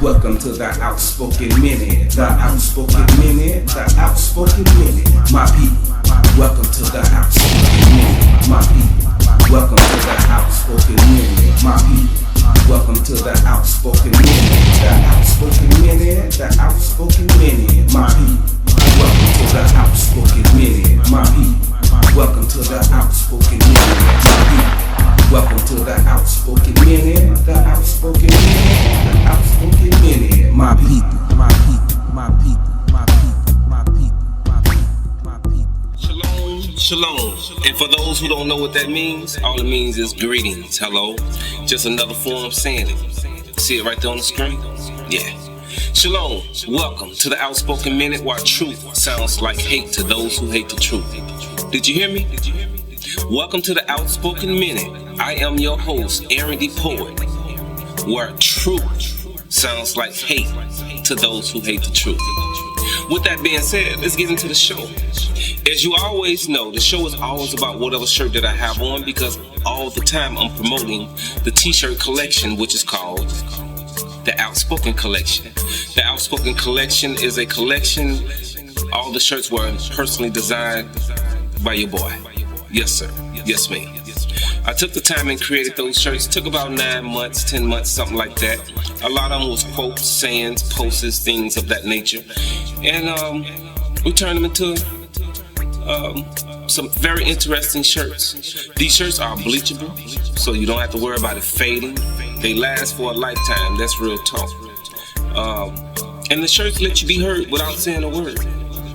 Welcome to the Outspoken Minute, the Outspoken Minute, the Outspoken Minute, my people. Welcome to the Outspoken Minute, my people. Welcome to the Outspoken Minute, my people. Welcome to the Outspoken Minute, the Outspoken Minute, the Outspoken Minute, my people. Welcome to the Outspoken Minute, my people. Welcome to the Outspoken Minute, my people. Welcome to the Outspoken Minute, the Outspoken Minute, the Outspoken Minute, my people, my people, my people, my people, my people, my people, my people. Shalom, shalom. And for those who don't know what that means, all it means is greetings, hello. Just another form of saying it. See it right there on the screen? Yeah. Shalom, welcome to the Outspoken Minute, where truth sounds like hate to those who hate the truth. Did you hear me? Welcome to the Outspoken Minute. I am your host, Aaron D. Poet, where truth sounds like hate to those who hate the truth. With that being said, let's get into the show. As you always know, the show is always about whatever shirt that I have on, because all the time I'm promoting the t-shirt collection, which is called the Outspoken Collection. The Outspoken Collection is a collection. All the shirts were personally designed by your boy. Yes, sir. Yes, ma'am. I took the time and created those shirts. It took about 9 months, 10 months, something like that. A lot of them was quotes, sayings, posts, things of that nature. And we turned them into some very interesting shirts. These shirts are bleachable, so you don't have to worry about it fading. They last for a lifetime. That's real talk. And the shirts let you be heard without saying a word.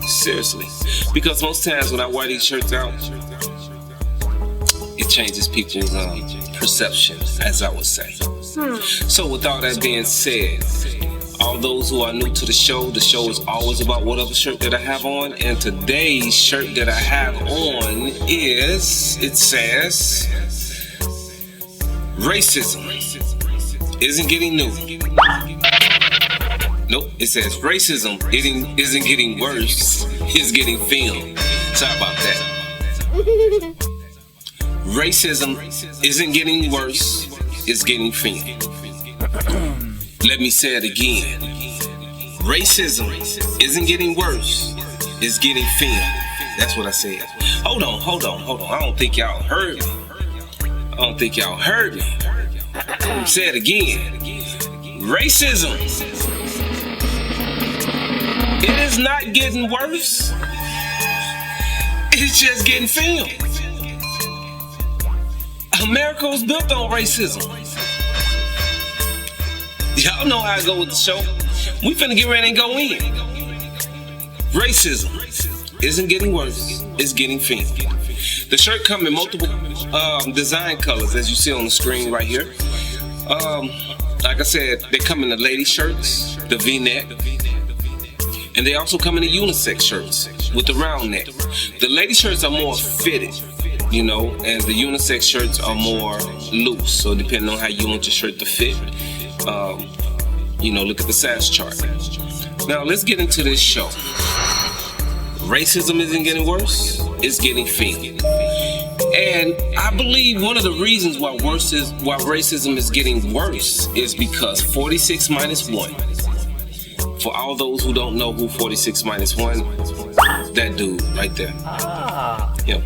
Seriously. Because most times when I wear these shirts out, it changes people's perception, as I would say. So with all that being said, all those who are new to the show is always about whatever shirt that I have on. And today's shirt that I have on it says, racism isn't getting new. Nope, it says racism isn't getting worse, it's getting filmed. Sorry about that. Racism isn't getting worse, it's getting filmed. Let me say it again. Racism isn't getting worse, it's getting filmed. That's what I said. Hold on. I don't think y'all heard me. Say it again. Racism, it is not getting worse, it's just getting filmed. America was built on racism. Y'all know how I go with the show. We finna get ready and go in. Racism isn't getting worse, it's getting filmed. The shirt comes in multiple design colors, as you see on the screen right here. Like I said, they come in the lady shirts, the V-neck, and they also come in the unisex shirts with the round neck. The lady shirts are more fitted, you know, and the unisex shirts are more loose. So depending on how you want your shirt to fit, look at the size chart. Now let's get into this show. Racism isn't getting worse, it's getting filmed. And I believe one of the reasons why racism is getting worse is because 46 minus 1. For all those who don't know who 46 minus 1, that dude right there. Yep.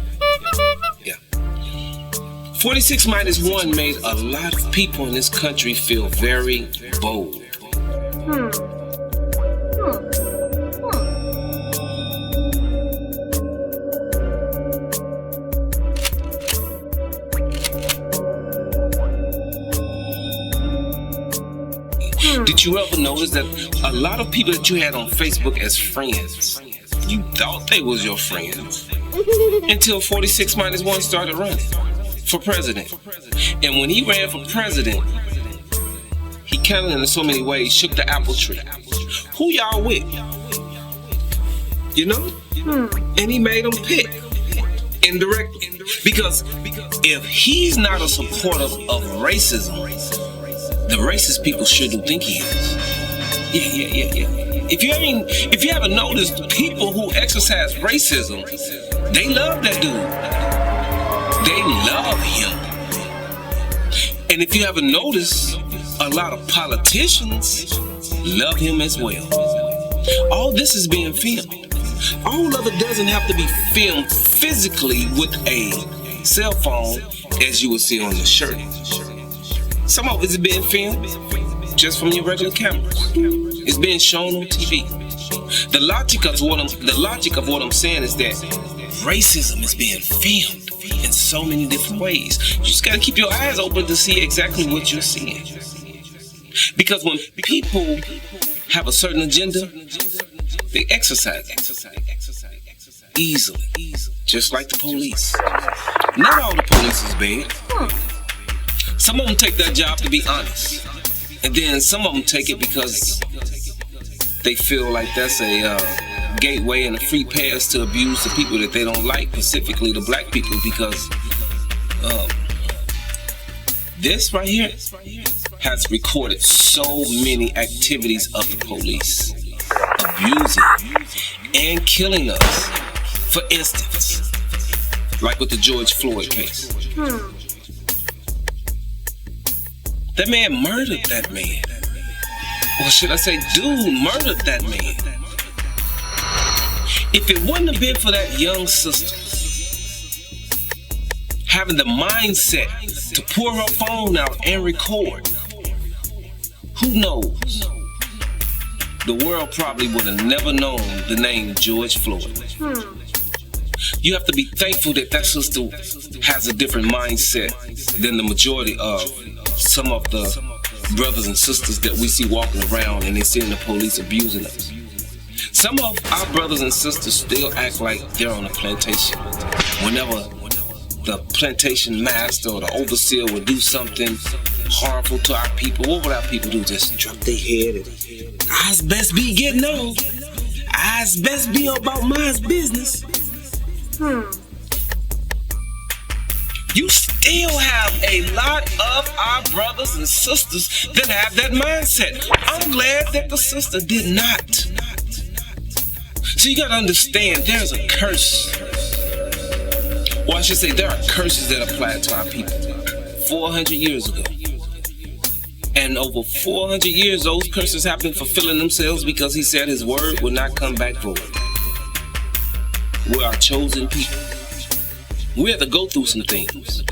46 minus 1 made a lot of people in this country feel very bold. Did you ever notice that a lot of people that you had on Facebook as friends, you thought they was your friends until 46 minus 1 started running for president? And when he ran for president, he kind of in so many ways shook the apple tree. Who y'all with? You know? And he made them pick indirectly. Because if he's not a supporter of racism, the racist people sure do think he is. Yeah. If you haven't noticed, the people who exercise racism, they love that dude. They love him. And if you haven't noticed, a lot of politicians love him as well. All this is being filmed. All of it doesn't have to be filmed physically with a cell phone, as you will see on the shirt. Some of it is being filmed just from your regular cameras. It's being shown on TV. The logic of what I'm saying is that racism is being filmed in so many different ways. You just gotta keep your eyes open to see exactly what you're seeing. Because when people have a certain agenda, they exercise it easily, just like the police. Not all the police is bad. Some of them take their job to be honest, and then some of them take it because they feel like that's a gateway and a free pass to abuse the people that they don't like, specifically the black people, because this right here has recorded so many activities of the police abusing and killing us. For instance, like with the George Floyd case. That man murdered that man. Or should I say, dude murdered that man. If it wouldn't have been for that young sister having the mindset to pull her phone out and record, who knows? The world probably would have never known the name George Floyd. You have to be thankful that that sister has a different mindset than the majority of some of the brothers and sisters that we see walking around and they seeing the police abusing us. Some of our brothers and sisters still act like they're on a plantation. Whenever the plantation master or the overseer would do something harmful to our people, what would our people do? Just drop their head and I's best be getting on. I's best be about my business. You still have a lot of our brothers and sisters that have that mindset. I'm glad that the sister did not. So you gotta understand, there's a curse. Or I should say, there are curses that apply to our people 400 years ago. And over 400 years, those curses have been fulfilling themselves because he said his word will not come back void. We're our chosen people. We have to go through some things.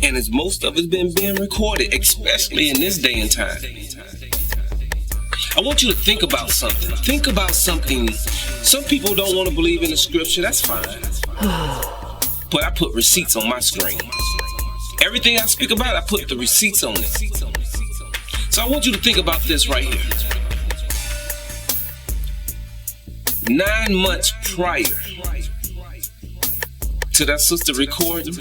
And as most of it's been being recorded, especially in this day and time. I want you to think about something. Think about something. Some people don't want to believe in the scripture, that's fine. But I put receipts on my screen. Everything I speak about, I put the receipts on it. So I want you to think about this right here. 9 months prior to that sister recording,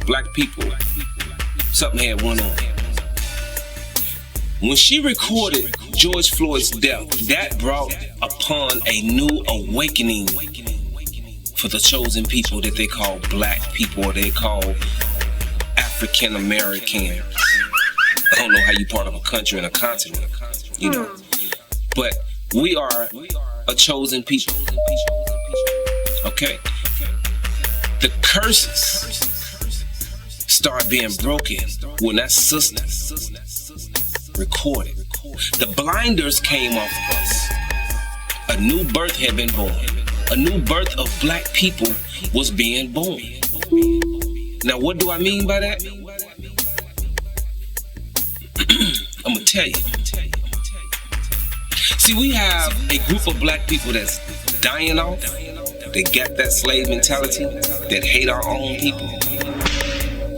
black people, something had went on. When she recorded George Floyd's death, that brought upon a new awakening for the chosen people that they call black people, or they call African American. I don't know how you part of a country and a continent, you know. But we are a chosen people. Okay? The curses start being broken when that sister recorded. The blinders came off of us. A new birth had been born. A new birth of black people was being born. Now, what do I mean by that? I'm gonna tell you. See, we have a group of black people that's dying off. They got that slave mentality that hate our own people.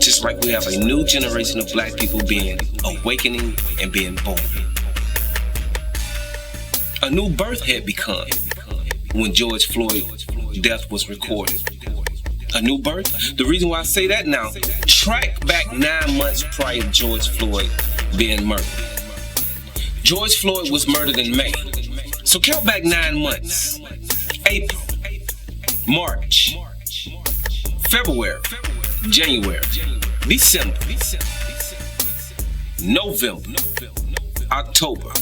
Just like we have a new generation of black people being awakening and being born. A new birth had begun when George Floyd's death was recorded. A new birth? The reason why I say that now, track back 9 months prior to George Floyd being murdered. George Floyd was murdered in May. So count back 9 months. April, March, February, January, December, November, October,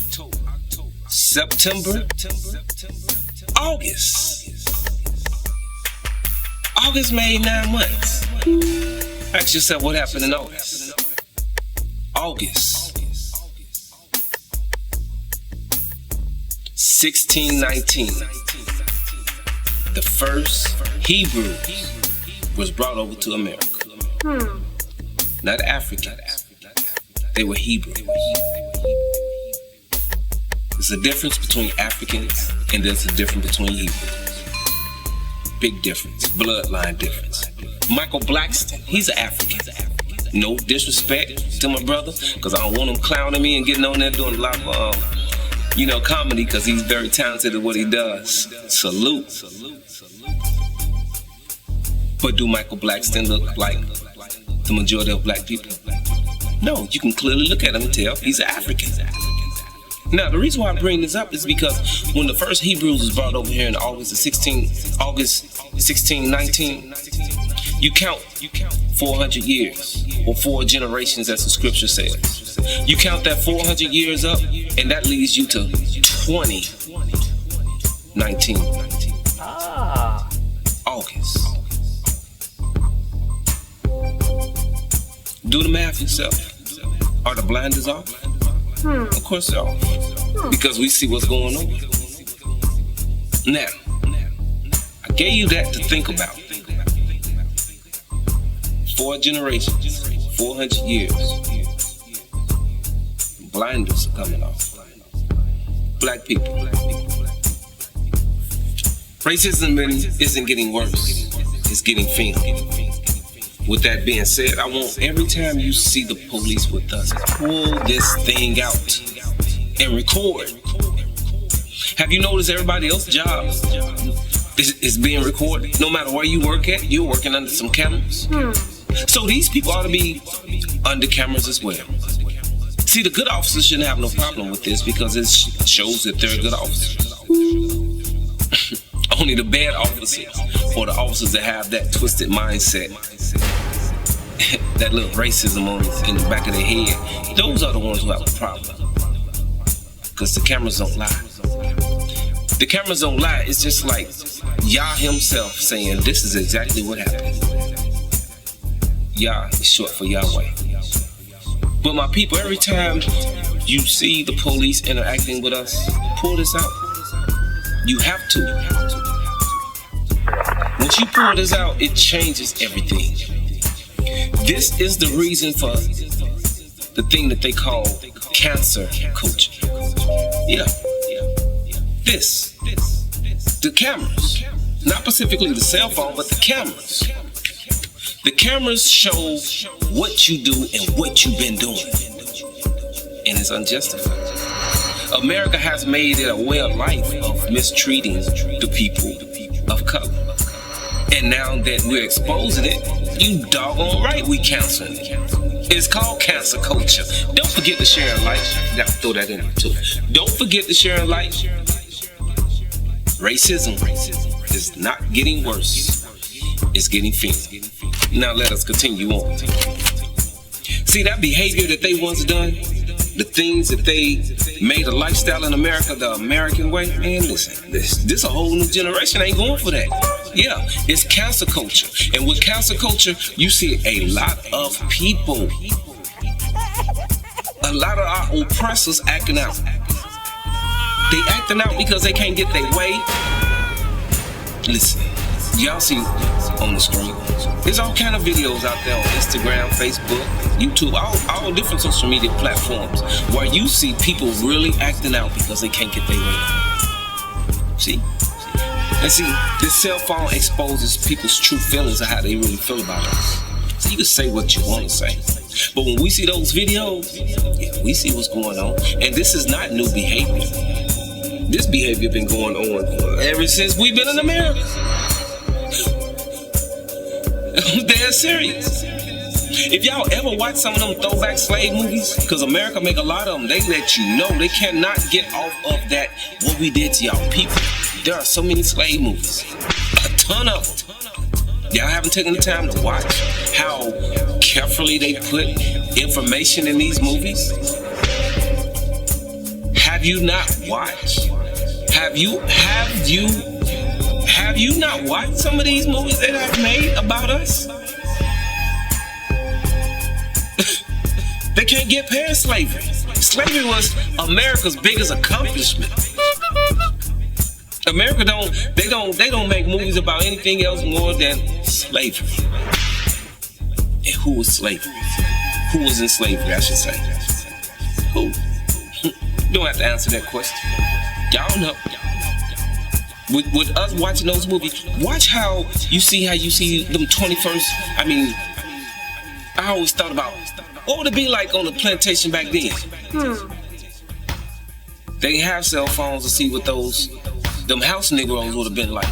September, August. August made 9 months. Ask yourself what happened in August. August 1619, the first Hebrew was brought over to America. Not Africans. They were Hebrew. There's a difference between Africans and there's a difference between Hebrews. Big difference. Bloodline difference. Michael Blackston, he's an African. No disrespect to my brother, because I don't want him clowning me and getting on there doing a lot of comedy, because he's very talented at what he does. Salute. But do Michael Blackston look like the majority of black people? No, you can clearly look at him and tell he's an African. Now, the reason why I bring this up is because when the first Hebrews was brought over here in August 1619, you count 400 years, or 4 generations, as the scripture says. You count that 400 years up, and that leads you to 2019. August. Do the math yourself. Are the blinders off? Of course they're off. Because we see what's going on. Now, I gave you that to think about. 4 generations, 400 years. Blinders are coming off. Black people. Racism isn't getting worse. It's getting thinner. With that being said, I want every time you see the police with us, pull this thing out and record. Have you noticed everybody else's job is being recorded? No matter where you work at, you're working under some cameras. So these people ought to be under cameras as well. See, the good officers shouldn't have no problem with this because it shows that they're good officers. Only the bad officers, or the officers that have that twisted mindset, that little racism in the back of their head, those are the ones who have a problem. Because the cameras don't lie. The cameras don't lie. It's just like Yah himself saying, this is exactly what happened. Yah is short for Yahweh. But my people, every time you see the police interacting with us, pull this out. You have to. Once you pull this out, it changes everything. This is the reason for the thing that they call cancer culture. Yeah. The cameras. Not specifically the cell phone, but the cameras. The cameras show what you do and what you've been doing. And it's unjustified. America has made it a way of life of mistreating the people of color. And now that we're exposing it, you doggone right we canceling it. It's called cancer culture. Don't forget to share and like. Gotta throw that in there too. Don't forget to share and like. Racism is not getting worse. It's getting thinner. Now let us continue on. See, that behavior that they once done, the things that they made a lifestyle in America, the American way, man, listen, this a whole new generation ain't going for that. Yeah, it's cancer culture. And with cancer culture, you see a lot of people, a lot of our oppressors acting out. They acting out because they can't get their way. Listen, y'all see on the screen, there's all kind of videos out there on Instagram, Facebook, YouTube, all different social media platforms where you see people really acting out because they can't get their way. See? And see, this cell phone exposes people's true feelings of how they really feel about us. So you can say what you want to say. But when we see those videos, yeah, we see what's going on. And this is not new behavior. This behavior been going on ever since we've been in America. I'm dead serious. If y'all ever watch some of them throwback slave movies, because America make a lot of them, they let you know they cannot get off of that, what we did to y'all people. There are so many slave movies. A ton of them. Y'all haven't taken the time to watch how carefully they put information in these movies? Have you not watched? Have you not watched some of these movies that I've made about us? They can't get past slavery. Slavery was America's biggest accomplishment. America don't make movies about anything else more than slavery. And who was slavery? Who was in slavery, I should say? Who? You don't have to answer that question. Y'all know. With us watching those movies, watch how you see them 21st. I mean, I always thought about what would it be like on the plantation back then. They didn't have cell phones to see what them house Negroes would have been like.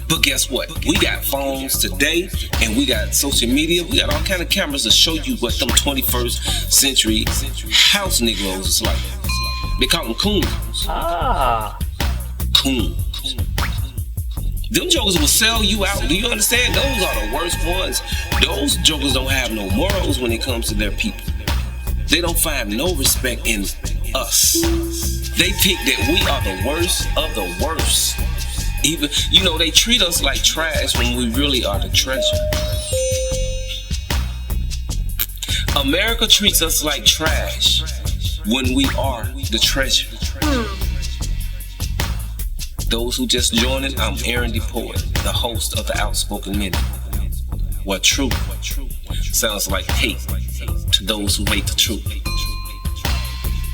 But guess what? We got phones today, and we got social media. We got all kind of cameras to show you what them 21st century house Negroes is like. They call them coons. Coons. Them jokers will sell you out. Do you understand? Those are the worst ones. Those jokers don't have no morals when it comes to their people. They don't find no respect in us. They think that we are the worst of the worst. Even, they treat us like trash when we really are the treasure. America treats us like trash when we are the treasure. Those who just joined it, I'm Aaron D. Poet, the host of the Outspoken Minute. What truth sounds like hate to those who hate the truth.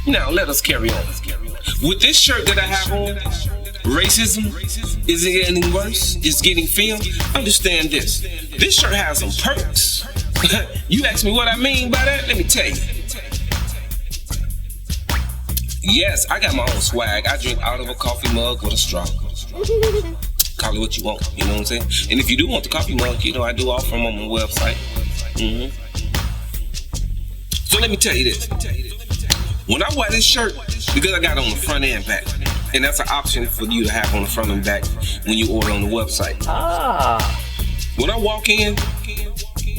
Now let us carry on. With this shirt that I have on, racism is getting worse. It's getting filmed. Understand this. This shirt has some perks. You ask me what I mean by that? Let me tell you. Yes, I got my own swag. I drink out of a coffee mug with a straw. Call it what you want, you know what I'm saying? And if you do want the coffee mug, I do offer them on my website. So let me tell you this. When I wear this shirt, because I got it on the front and back, and that's an option for you to have on the front and back when you order on the website. When I walk in,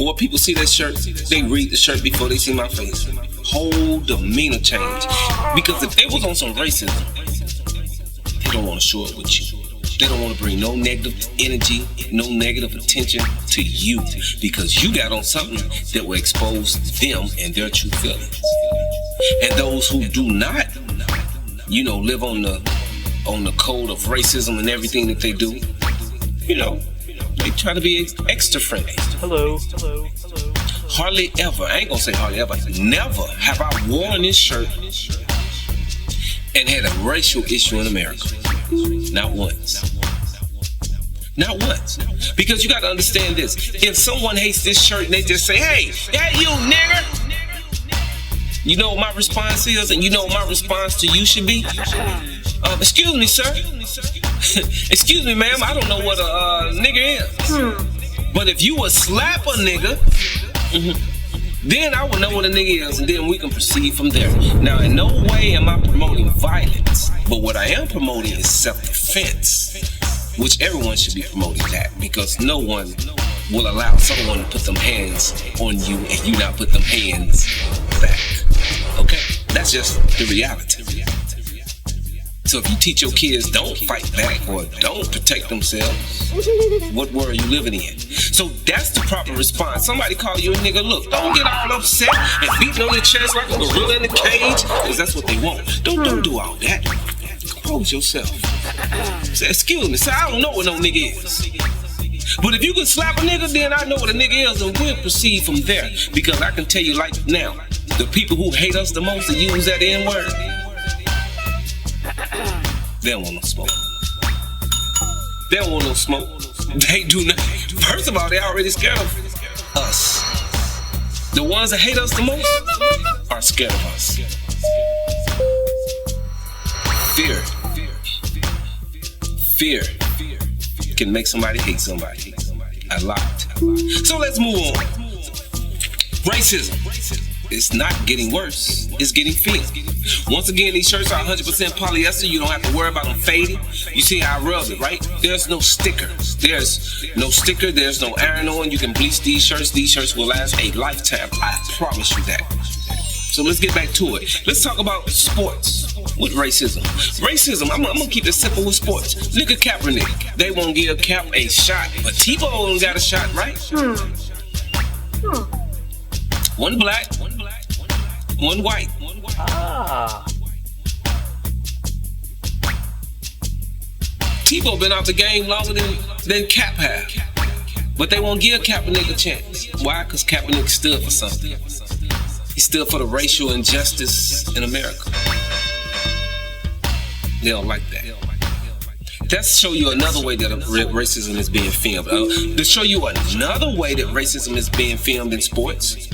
or people see that shirt, they read the shirt before they see my face. Whole demeanor change. Because if they was on some racism, they don't want to show it with you. They don't want to bring no negative energy, no negative attention to you, because you got on something that will expose them and their true feelings. And those who do not, live on the code of racism and everything that they do, they try to be extra friendly. Hello. Hardly ever, I ain't gonna say hardly ever, never have I worn this shirt and had a racial issue in America. Not once. Not once. Because you gotta understand this. If someone hates this shirt and they just say, hey, you nigger, you know what my response is, and you know what my response to you should be? Excuse me, sir. Excuse me, ma'am, I don't know what a nigger is. But if you would slap a nigga, then I would know what a nigga is, and then we can proceed from there. Now, in no way am I promoting violence, but what I am promoting is self-defense, which everyone should be promoting that, because no one will allow someone to put them hands on you and you not put them hands back. Okay? That's just the reality. So if you teach your kids don't fight back or don't protect themselves, what world are you living in? So that's the proper response. Somebody call you a nigga, look, don't get all upset and beating on your chest like a gorilla in a cage, because that's what they want. Don't do all that. Compose yourself. Say, excuse me, I don't know what no nigga is. But if you can slap a nigga, then I know what a nigga is, and we'll proceed from there. Because I can tell you like now, the people who hate us the most and use that N-word, they don't want no smoke. They don't want no smoke. They do not. First of all, they already scared of us. The ones that hate us the most are scared of us. Fear can make somebody hate somebody a lot. So let's move on. Racism. It's not getting worse. It's getting filmed. Once again, these shirts are 100% polyester. You don't have to worry about them fading. You see how I rub it, right? There's no sticker. There's no sticker. There's no iron on. You can bleach these shirts. These shirts will last a lifetime. I promise you that. So let's get back to it. Let's talk about sports with racism. Racism, I'm gonna keep it simple with sports. Look at Kaepernick. They won't give Cap a shot, but Tebow got a shot, right? One black, one white. Ah. Tebow been out the game longer than Cap have. But they won't give Kaepernick a chance. Why? Because Kaepernick stood for something. He stood for the racial injustice in America. They don't like that. That's to show you another way that racism is being filmed. To show you another way that racism is being filmed in sports.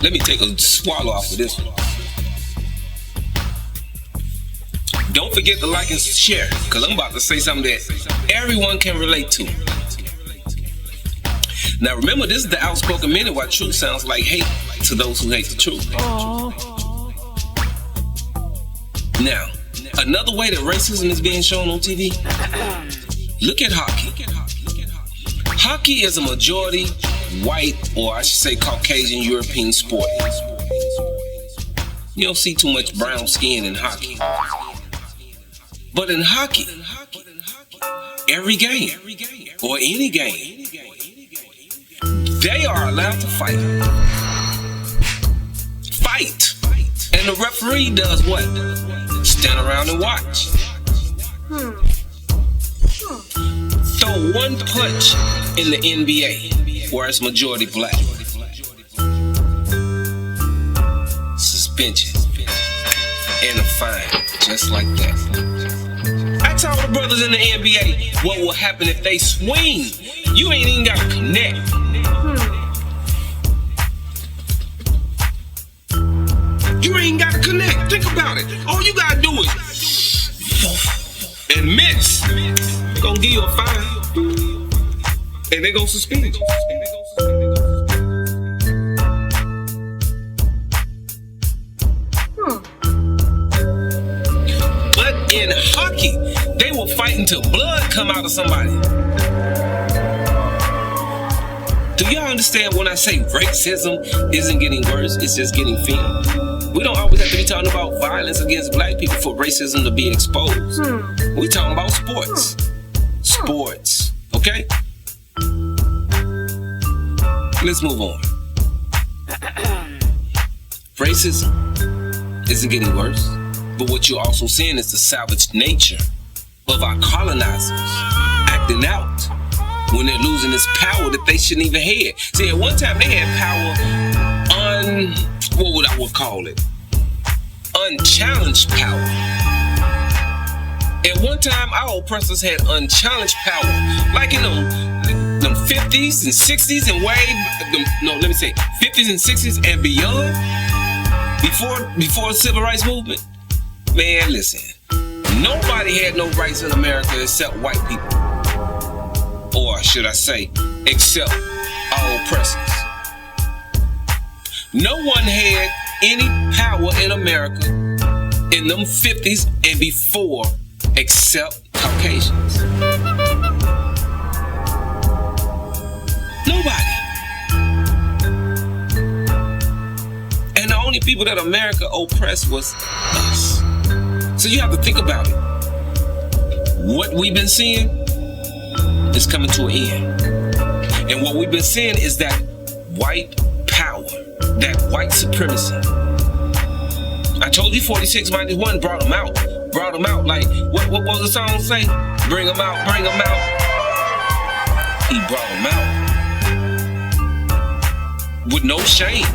Let me take a swallow off of this one. Don't forget to like and share, because I'm about to say something that everyone can relate to. Now remember, this is the Outspoken Minute, why truth sounds like hate to those who hate the truth. Now, another way that racism is being shown on TV, look at hockey. Hockey is a majority white, or I should say Caucasian European sport. You don't see too much brown skin in hockey. But in hockey, every game, or any game, they are allowed to fight. And the referee does what? Stand around and watch. Throw one punch in the NBA, where it's majority black. Suspension and a fine, just like that. Ask all the brothers in the NBA what will happen if they swing. You ain't even got to connect. You ain't got to connect. Think about it. All you got to do is and miss. They're going to give you a fine. And they're going to suspend you. But in hockey, they will fight until blood come out of somebody. Do y'all understand when I say racism isn't getting worse, it's just getting filmed? We don't always have to be talking about violence against black people for racism to be exposed. We're talking about sports. Sports, okay? Let's move on. Racism isn't getting worse, but what you're also seeing is the savage nature of our colonizers acting out when they're losing this power that they shouldn't even have. See, at one time they had power what I would call it? Unchallenged power. At one time, our oppressors had unchallenged power. Like in them 50s and 60s and 50s and 60s and beyond. Before the Civil Rights Movement. Man, listen. Nobody had no rights in America except white people. Or should I say, except our oppressors. No one had any power in America in them 50s and before except Caucasians. Nobody. And the only people that America oppressed was us. So you have to think about it. What we've been seeing is coming to an end. And what we've been seeing is that white power, that white supremacy. I told you 46 minus 1 brought them out. Brought them out like, what was the song say? Bring them out, bring them out. He brought them out. With no shame.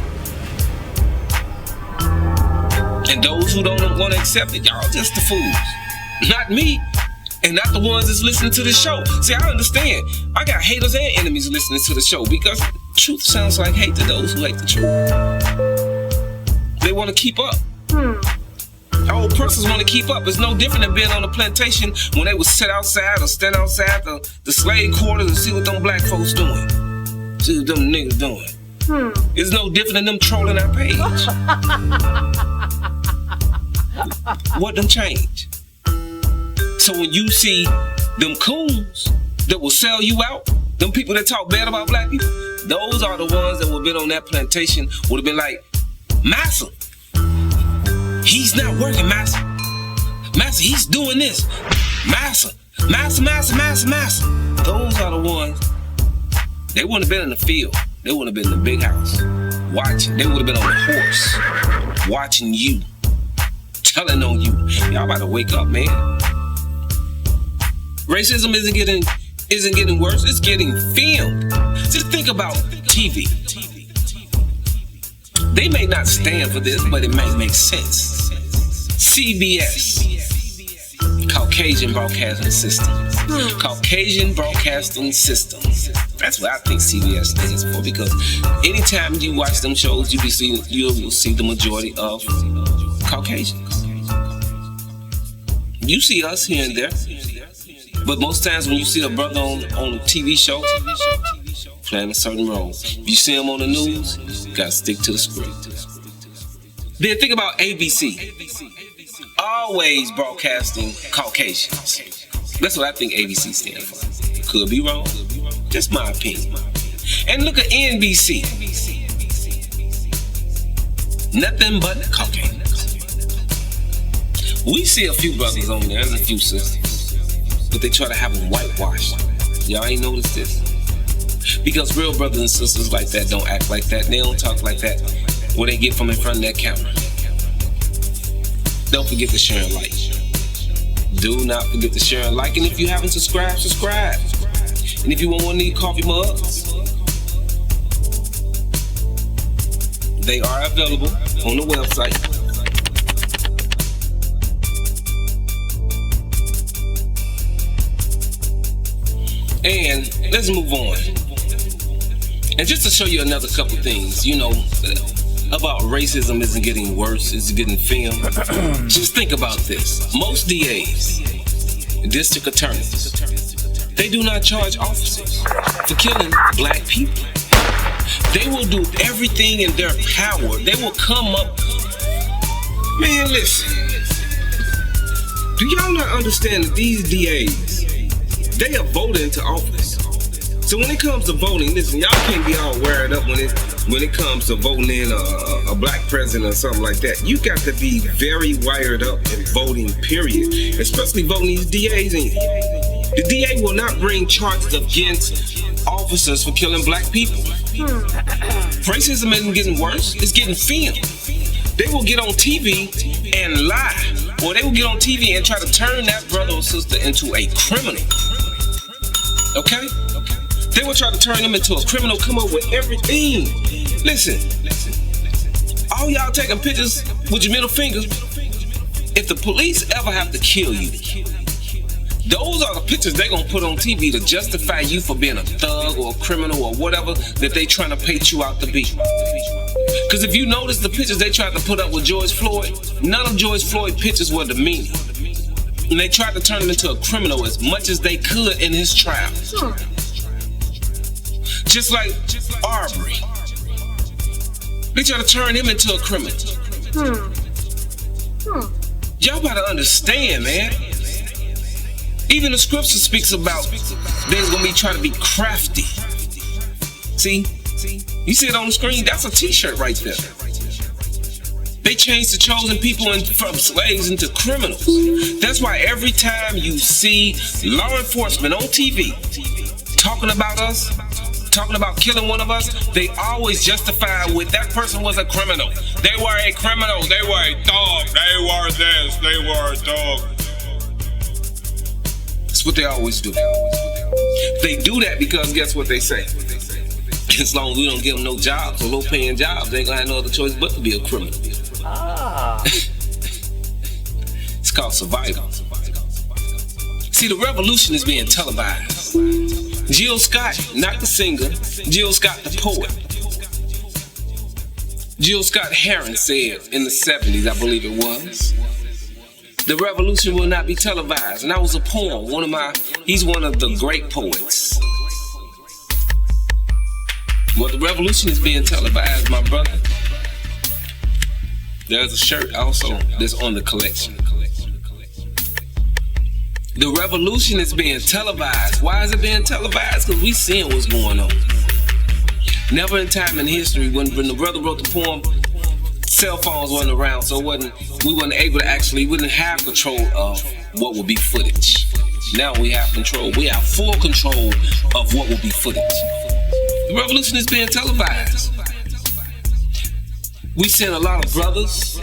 And those who don't want to accept it, y'all just the fools. Not me. And not the ones that's listening to the show. See, I understand. I got haters and enemies listening to the show because truth sounds like hate to those who hate the truth. They want to keep up. Our oppressors want to keep up. It's no different than being on a plantation when they would sit outside or stand outside the slave quarters and see what them black folks doing. See what them niggas doing. It's no different than them trolling our page. What done changed? So when you see them coons that will sell you out, them people that talk bad about black people, those are the ones that would have been on that plantation, would have been like, Massa, he's not working, Massa. Massa, he's doing this. Massa. Those are the ones, they wouldn't have been in the field. They wouldn't have been in the big house. watching. They would have been on the horse, watching you, telling on you. Y'all about to wake up, man. Racism isn't getting worse. It's getting filmed. Just think about TV. They may not stand for this, but it might make sense. CBS, Caucasian Broadcasting System. Caucasian Broadcasting System. That's what I think CBS stands for, because anytime you watch them shows, you will see the majority of Caucasians. You see us here and there, but most times when you see a brother on a TV show playing a certain role, if you see him on the news, you gotta stick to the script. Then think about ABC. Always broadcasting Caucasians. That's what I think ABC stands for. Could be wrong. Just my opinion. And look at NBC. Nothing but Caucasians. We see a few brothers on there and a few sisters, but they try to have them whitewashed. Y'all ain't noticed this? Because real brothers and sisters like that don't act like that. They don't talk like that when they get from in front of that camera. Don't forget to share and like. Do not forget to share and like. And if you haven't subscribed, subscribe. And if you want one of these coffee mugs, they are available on the website. And let's move on. And just to show you another couple things, about racism isn't getting worse, it's getting filmed. Just think about this. Most DAs, district attorneys, they do not charge officers for killing black people. They will do everything in their power. They will come up. Man, listen. Do y'all not understand that these DAs, they are voted into office? So when it comes to voting, listen, y'all can't be all wired up when it comes to voting in a black president or something like that. You got to be very wired up in voting, period. Especially voting these DAs in. The DA will not bring charges against officers for killing black people. Racism isn't getting worse, it's getting filmed. They will get on TV and lie. Or they will get on TV and try to turn that brother or sister into a criminal. Okay? They will try to turn them into a criminal, come up with everything. Listen, all y'all taking pictures with your middle fingers. If the police ever have to kill you, those are the pictures they're going to put on TV to justify you for being a thug or a criminal or whatever that they trying to paint you out to be. Because if you notice the pictures they tried to put up with George Floyd, none of George Floyd's pictures were demeaning. And they tried to turn him into a criminal as much as they could in his trial. Just like Arbery. They try to turn him into a criminal. Y'all gotta understand, man. Even the scripture speaks about there's gonna be trying to be crafty. See? You see it on the screen? That's a t-shirt right there. They changed the chosen people from slaves into criminals. That's why every time you see law enforcement on TV talking about us, talking about killing one of us, they always justify with that person was a criminal. They were a criminal. They were a dog. They were this. They were a dog. That's what they always do. They do that because guess what they say? As long as we don't give them no jobs or low-paying jobs, they ain't gonna have no other choice but to be a criminal. It's called survival. See, the revolution is being televised. Jill Scott, not the singer, Jill Scott the poet. Jill Scott Heron said in the 70s, I believe it was, the revolution will not be televised. And that was a poem. He's one of the great poets. Well, the revolution is being televised, my brother. There's a shirt also that's on the collection. The revolution is being televised. Why is it being televised? Because we seeing what's going on. Never in time in history, when the brother wrote the poem, cell phones wasn't around, so we wasn't able to we didn't have control of what would be footage. Now we have control. We have full control of what will be footage. The revolution is being televised. We send a lot of brothers,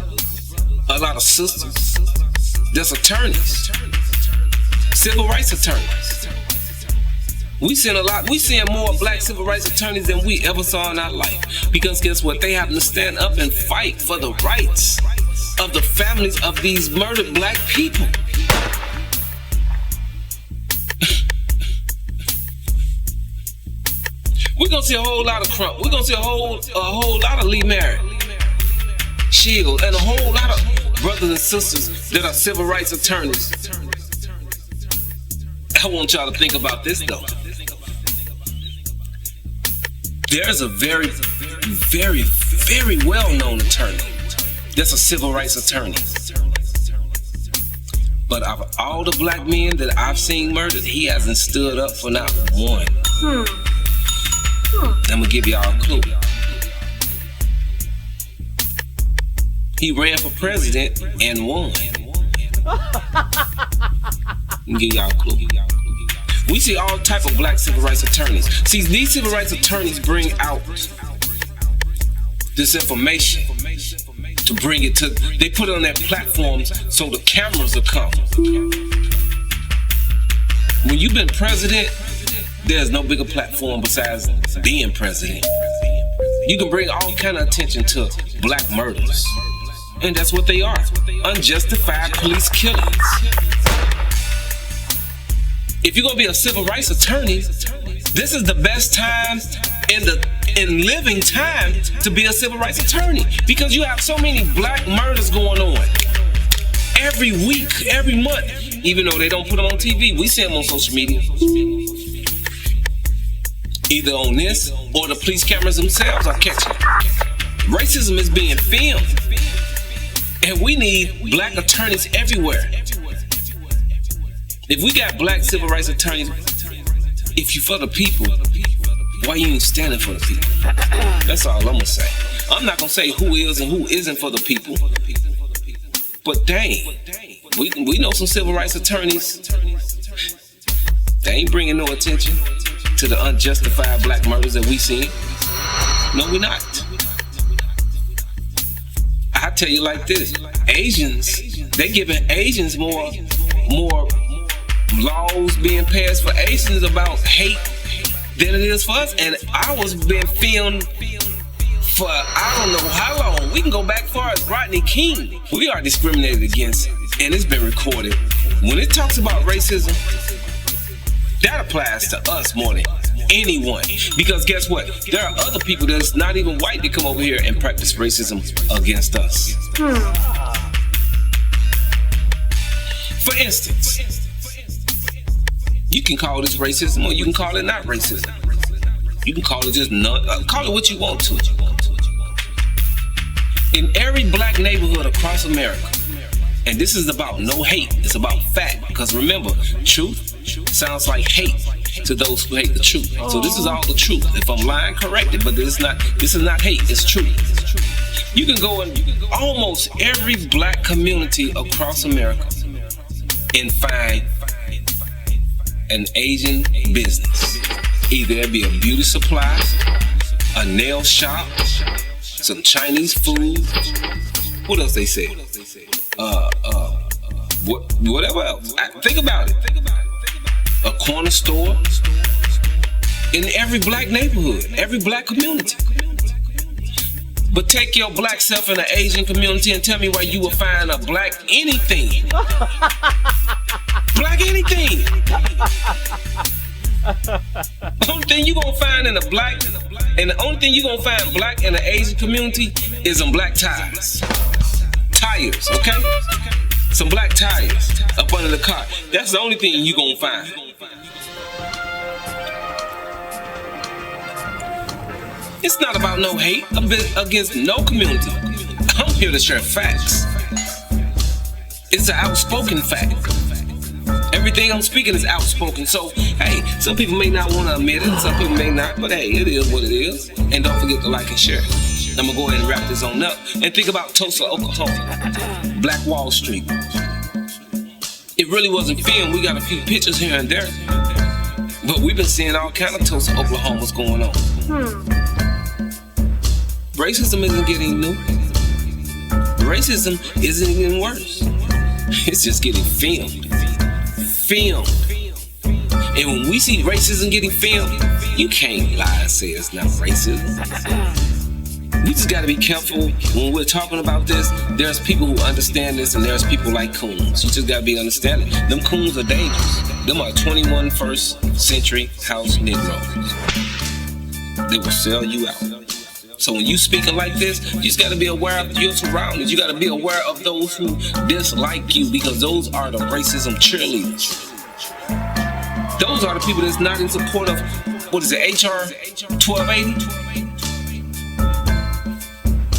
a lot of sisters, that's attorneys, civil rights attorneys. We send more black civil rights attorneys than we ever saw in our life. Because guess what? They have to stand up and fight for the rights of the families of these murdered black people. We're gonna see a whole lot of Crump. We're gonna see a whole lot of Lee Merritt, Shields, and a whole lot of brothers and sisters that are civil rights attorneys. I want y'all to think about this though. There's a very, very, very well-known attorney that's a civil rights attorney. But of all the black men that I've seen murdered, he hasn't stood up for not one. I'm gonna give y'all a clue. He ran for president and won. Let me give y'all a clue. We see all type of black civil rights attorneys. See, these civil rights attorneys bring out this information to bring it to, they put it on their platforms so the cameras will come. When you've been president, there's no bigger platform besides being president. You can bring all kind of attention to black murders. And that's what they are. Unjustified police killings. If you're gonna be a civil rights attorney, this is the best time in living time to be a civil rights attorney, because you have so many black murders going on every week, every month. Even though they don't put them on TV, we see them on social media, either on this or the police cameras themselves are catching it. Racism is being filmed, and we need black attorneys everywhere. If we got black civil rights attorneys, if you for the people, why you ain't standing for the people? That's all I'm gonna say. I'm not gonna say who is and who isn't for the people, but dang, we know some civil rights attorneys. They ain't bringing no attention to the unjustified black murders that we see. No, we not. I tell you like this: Asians, they giving Asians more laws being passed for Asians about hate than it is for us, and ours been filmed for I don't know how long. We can go back far as Rodney King. We are discriminated against, and it's been recorded. When it talks about racism, that applies to us more than anyone, because guess what? There are other people that's not even white that come over here and practice racism against us. For instance, you can call this racism or you can call it not racism. You can call it just call it what you want to. In every black neighborhood across America, and this is about no hate, it's about fact, because remember, truth sounds like hate to those who hate the truth. So this is all the truth. If I'm lying, correct it, but this is not hate, it's truth. You can go in almost every black community across America and find an Asian business. Either it be a beauty supply, a nail shop, some Chinese food. What else they say? Whatever else. Think about it. A corner store in every black neighborhood, every black community. But take your black self in an Asian community and tell me why you will find a black anything. Black anything. The only thing you gonna find in a black, and the only thing you gonna find black in the Asian community is some black tires. Tires, okay? Some black tires up under the car. That's the only thing you gonna find. It's not about no hate against no community. I'm here to share facts. It's an outspoken fact. Everything I'm speaking is outspoken. So, hey, some people may not want to admit it, some people may not, but hey, it is what it is. And don't forget to like and share. I'm going to go ahead and wrap this on up and think about Tulsa, Oklahoma. Black Wall Street. It really wasn't filmed. We got a few pictures here and there. But we've been seeing all kind of Tulsa, Oklahoma's going on. racism isn't getting new. Racism isn't getting worse. It's just getting filmed. And when we see racism getting filmed, you can't lie and say it's not racism. We just gotta be careful when we're talking about this. There's people who understand this, and there's people like coons. You just gotta be understanding. Them coons are dangerous. Them are 21st century house Negroes. They will sell you out. So when you speaking like this, you just gotta be aware of your surroundings. You gotta be aware of those who dislike you, because those are the racism cheerleaders. Those are the people that's not in support of, what is it, HR 1280?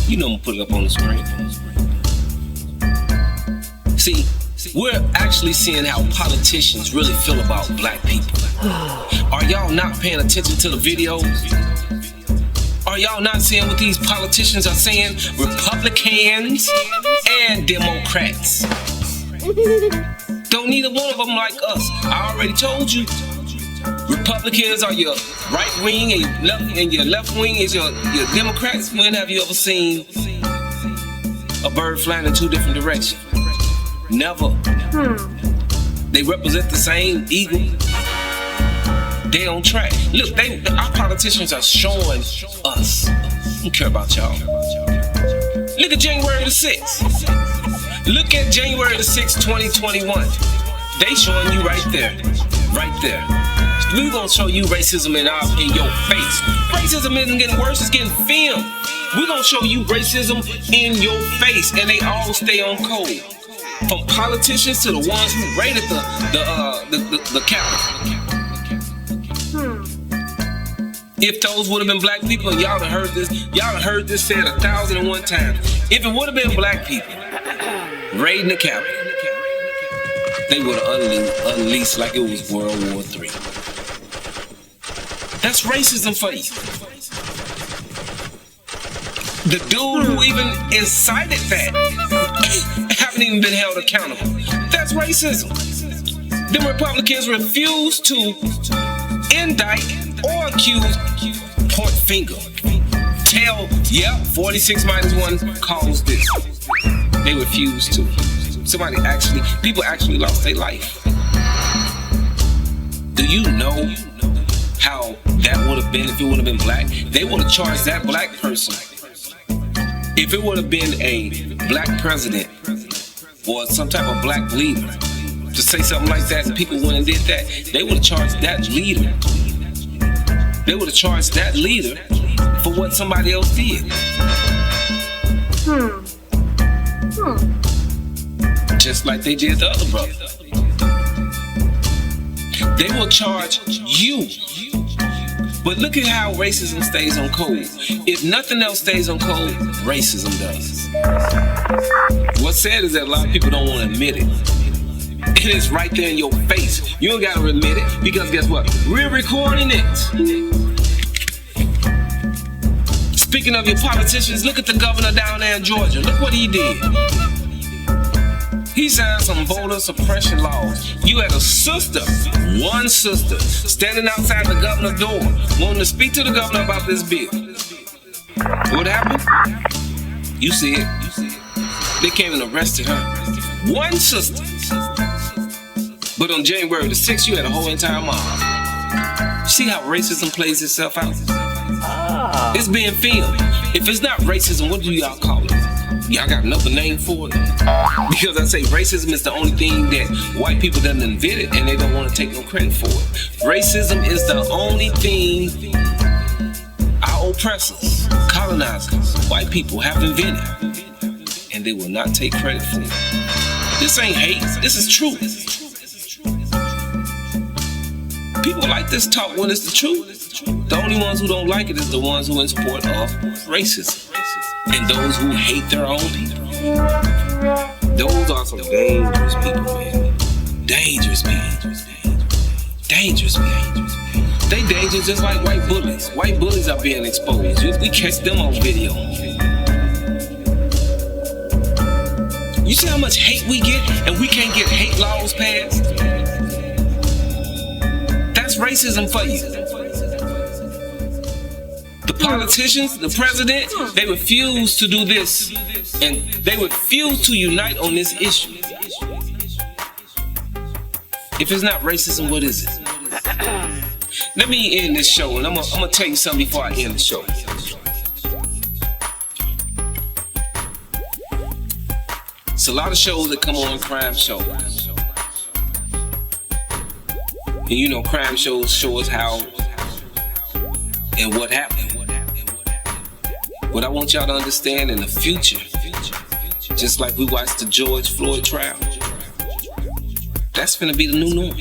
You know I'm gonna put it up on the screen. See, we're actually seeing how politicians really feel about black people. Are y'all not paying attention to the videos? Are y'all not seeing what these politicians are saying? Republicans and Democrats. Don't neither one of them like us. I already told you. Republicans are your right wing and your left wing is your Democrats. When have you ever seen a bird flying in two different directions? Never. They represent the same eagle. They on track. Look, our politicians are showing us. I don't care about y'all. Look at January the 6th. Look at January the 6th, 2021. They showing you right there. Right there. We're gonna show you racism in your face. Racism isn't getting worse, it's getting filmed. We're gonna show you racism in your face, and they all stay on code. From politicians to the ones who raided the Capitol. If those would have been black people, y'all have heard this said 1,001 times. If it would have been black people raiding the Capitol, they would have unleashed like it was World War III. That's racism for you. The dude who even incited that haven't even been held accountable. That's racism. The Republicans refuse to indict or accuse, point finger. Tell, 46 minus 1 caused this. They refuse to. People actually lost their life. Do you know how that would have been if it would have been black? They would have charged that black person. If it would have been a black president or some type of black leader to say something like that, and people went and did that, they would have charged that leader. They would have charged that leader for what somebody else did. Just like they did the other brother. They will charge you. But look at how racism stays on code. If nothing else stays on code, racism does. What's sad is that a lot of people don't want to admit it. It is right there in your face. You don't gotta admit it, because guess what? We're recording it. Speaking of your politicians, look at the governor down there in Georgia. Look what he did. He signed some voter suppression laws. You had a sister, one sister, standing outside the governor's door, wanting to speak to the governor about this bill. What happened? You see it. They came and arrested her. One sister. But on January the 6th, you had a whole entire mob. See how racism plays itself out? It's being filmed. If it's not racism, what do y'all call it? Y'all got another name for it? Because I say racism is the only thing that white people done invented, and they don't want to take no credit for it. Racism is the only thing our oppressors, colonizers, white people have invented, and they will not take credit for it. This ain't hate, this is truth. People like this talk when it's the truth. The only ones who don't like it is the ones who in support of racism. And those who hate their own people. Those are some dangerous people, man. Dangerous people. Dangerous people. They dangerous just like white bullies. White bullies are being exposed. We catch them on video. You see how much hate we get, and we can't get hate laws passed? That's racism for you. The politicians, the president, they refuse to do this. And they refuse to unite on this issue. If it's not racism, what is it? Let me end this show, and I'm gonna tell you something before I end the show. It's a lot of shows that come on, crime shows. And you know, crime shows show us how and what happened. What I want y'all to understand in the future, just like we watched the George Floyd trial, that's gonna be the new norm.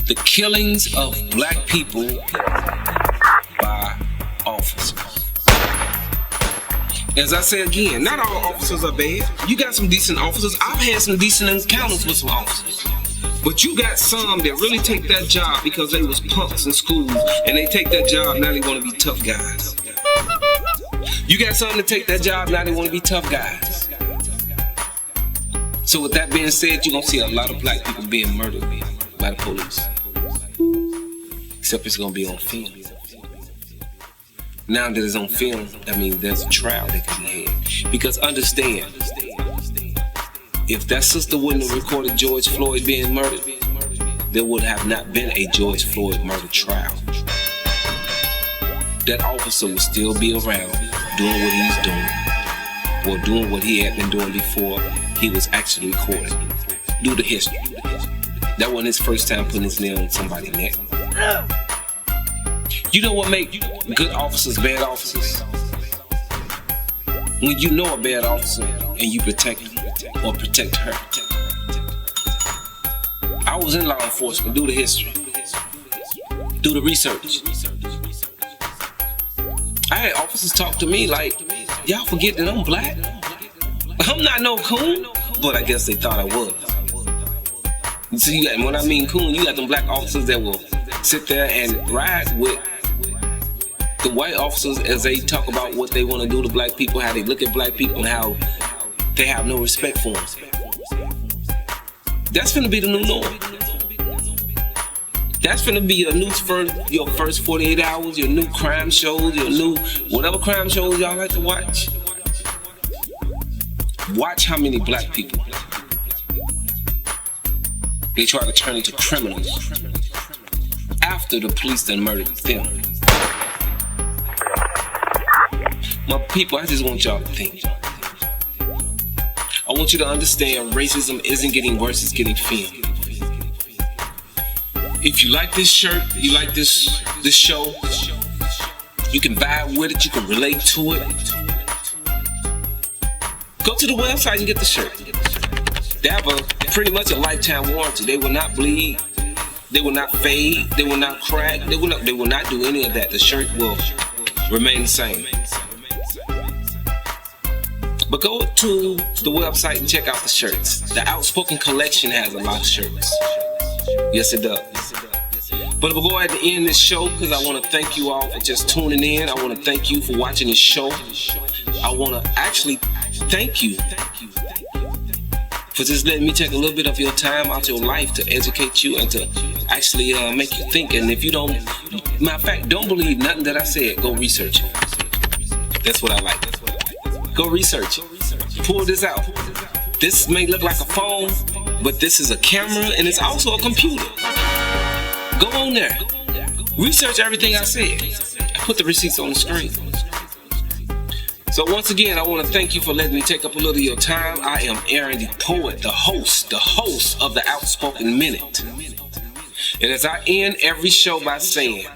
The killings of black people by officers. As I say again, not all officers are bad. You got some decent officers. I've had some decent encounters with some officers. But you got some that really take that job because they was punks in school, and they take that job, now they want to be tough guys. You got some that take that job, now they want to be tough guys. So with that being said, you're going to see a lot of black people being murdered by the police. Except it's going to be on film. Now that it's on film, that means there's a trial that can be had. Because understand, if that sister wouldn't have recorded George Floyd being murdered, there would have not been a George Floyd murder trial. That officer would still be around doing what he's doing, or doing what he had been doing before he was actually recorded. Do the history. That wasn't his first time putting his nail on somebody's neck. You know what make good officers bad officers? When you know a bad officer and you protect him or protect her. I was in law enforcement. Do the history. Do the research. I had officers talk to me like, y'all forget that I'm black? I'm not no coon. But I guess they thought I was. So you got, when I mean coon, you got them black officers that will sit there and ride with the white officers as they talk about what they want to do to black people, how they look at black people, and how they have no respect for them. That's finna be the new norm. That's finna be your new your first 48 hours, your new crime shows, your new whatever crime shows y'all like to watch. Watch how many black people they try to turn into criminals after the police done murdered them. My people, I just want y'all to think. I want you to understand racism isn't getting worse, it's getting filmed. If you like this shirt, you like this show, you can vibe with it, you can relate to it. Go to the website and get the shirt. They have pretty much a lifetime warranty. They will not bleed, they will not fade, they will not crack, they will not do any of that. The shirt will remain the same. But go to the website and check out the shirts. The Outspoken Collection has a lot of shirts. Yes, it does. But we'll go ahead and end this show because I want to thank you all for just tuning in. I want to thank you for watching this show. I want to actually thank you for just letting me take a little bit of your time out your life to educate you and to actually make you think. And if you don't, matter of fact, don't believe nothing that I said, go research it. That's what I like. Go research it. Pull this out. This may look like a phone, but this is a camera and it's also a computer. Go on there. Research everything I said. I put the receipts on the screen. So once again, I want to thank you for letting me take up a little of your time. I am Aaron the Poet, the host of the Outspoken Minute. And as I end every show by saying,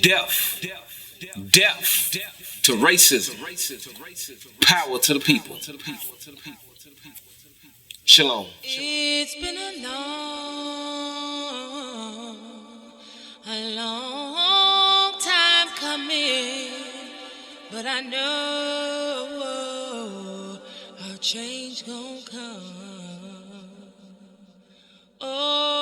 death to racism, power to the people. Shalom. It's been a long time coming, but I know a change gonna come. Oh.